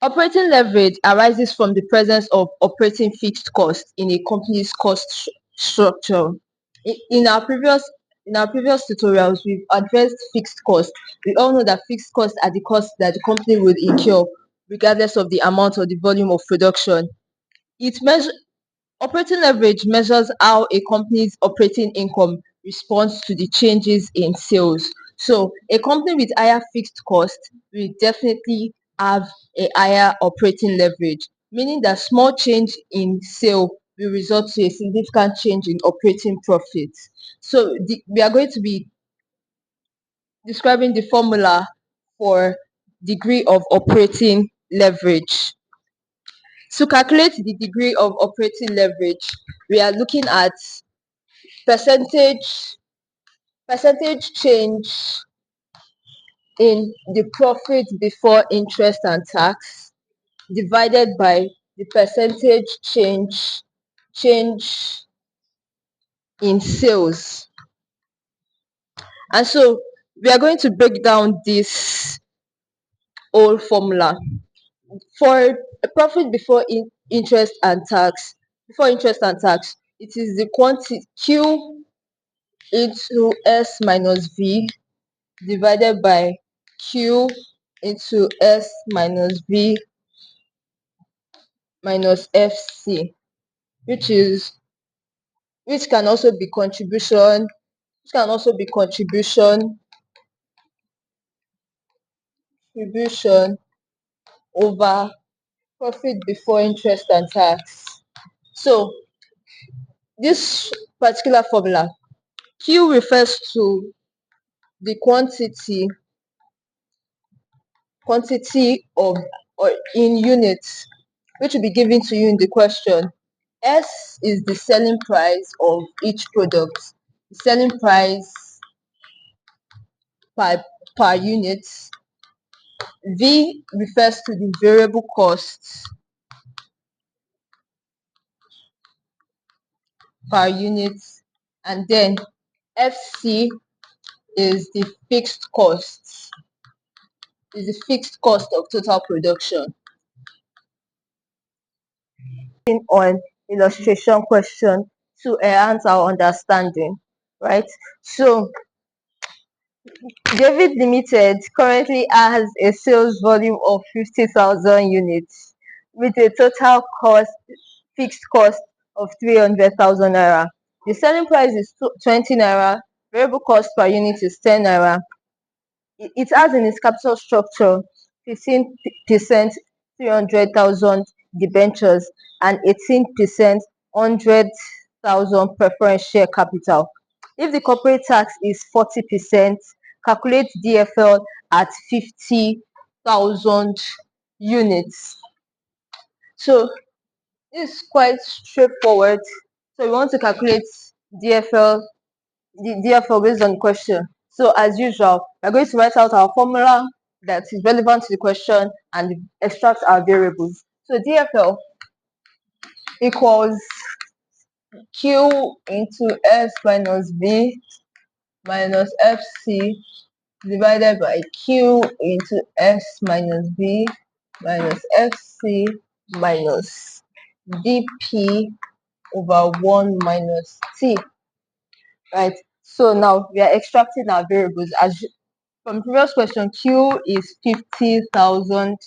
Operating leverage arises from the presence of operating fixed costs in a company's structure. In our previous tutorials, we've addressed fixed costs. We all know that fixed costs are the costs that the company will incur regardless of the amount or the volume of production. It measures Operating leverage measures how a company's operating income responds to the changes in sales. So a company with higher fixed costs will definitely have a higher operating leverage, meaning that small change in sale will result to a significant change in operating profits. So we are going to be describing the formula for degree of operating leverage. To calculate the degree of operating leverage, we are looking at percentage percentage change in the profit before interest and tax divided by the percentage change in sales. And so we are going to break down this whole formula. For a profit before interest and tax, it is the quantity Q into S minus V divided by Q into S minus V minus FC, which is which can also be contribution, contribution over profit before interest and tax. So this particular formula, Q refers to the quantity of or in units, which will be given to you in the question. S is the selling price of each product. The selling price per unit. V refers to the variable costs per unit, and then FC is the fixed costs, of total production. On illustration question to enhance our understanding, right? So David Limited currently has a sales volume of 50,000 units with a total fixed cost of 300,000 naira. The selling price is 20 naira, variable cost per unit is 10 naira. It has in its capital structure 15% 300,000 debentures and 18% 100,000 preference share capital. If the corporate tax is 40%, calculate DFL at 50,000 units. So this is quite straightforward. So we want to calculate DFL, the DFL based on the question. So as usual, we're going to write out our formula that is relevant to the question and extract our variables. So DFL equals Q into S minus V minus FC divided by Q into S minus V minus FC minus dP over 1 minus T. Right? So now we are extracting our variables. As from the previous question, Q is 50,000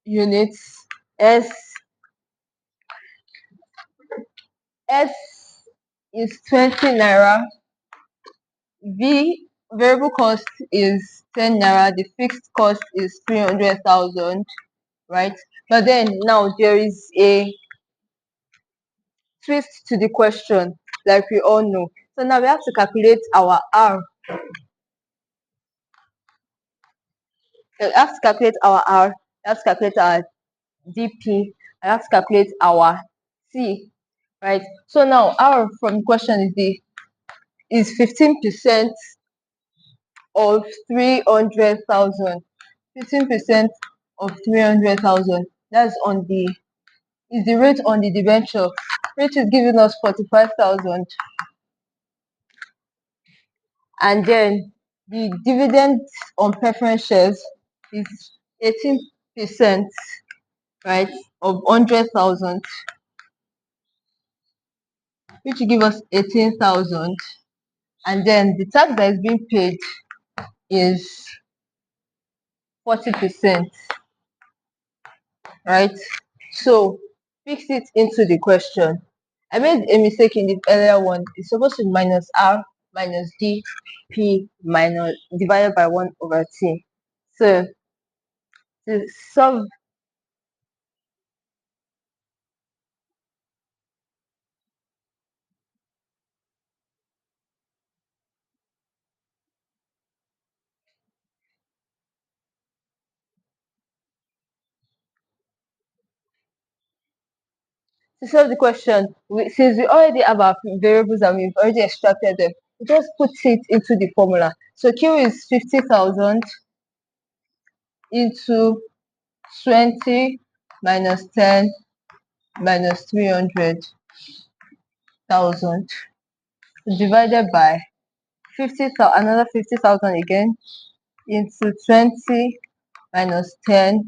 units. S is 20 naira. V variable cost is 10 naira. The fixed cost is 300,000, right? But then now there is a twist to the question, like we all know. So now we have to calculate our R. We have to calculate our R. We have to calculate our DP. I have to calculate our T, right? So now R from the question is 15% of 300,000. 15% of 300,000. That's is the rate on the debenture, which is giving us 45,000. And then the dividend on preference shares is percent, right, of 100,000, which will give us 18,000, and then the tax that is being paid is 40%, right? So fix it into the question. I made a mistake in the earlier one. It's supposed to be minus r minus d p minus divided by 1 over t. So to solve the question, since we already have our variables and we've already extracted them, we just put it into the formula. So q is 50,000 into 20 minus 10 minus 300,000 divided by 50,000, another 50,000 again, into 20 minus 10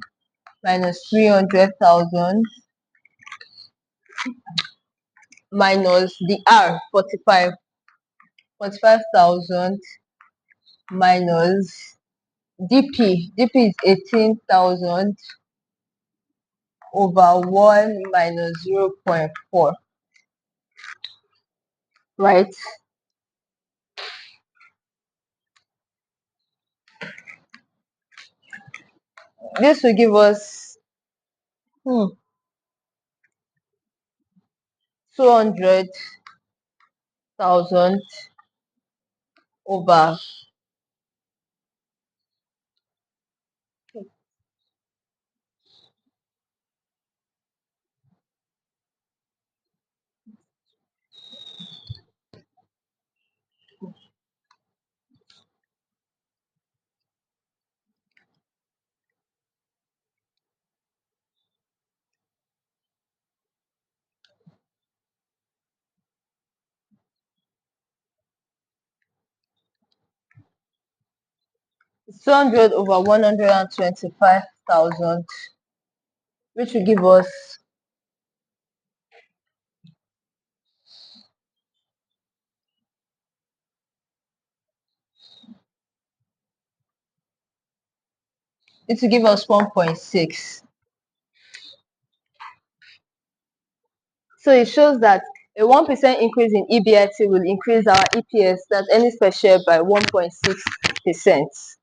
minus 300,000 minus the r 45,000 minus dp is 18,000 over 1 minus 0.4, right? This will give us 200,000 over 200 over 125,000, which will give us it will give us 1.6. So it shows that a 1% increase in EBIT will increase our EPS, that's earnings per share, by 1.6%.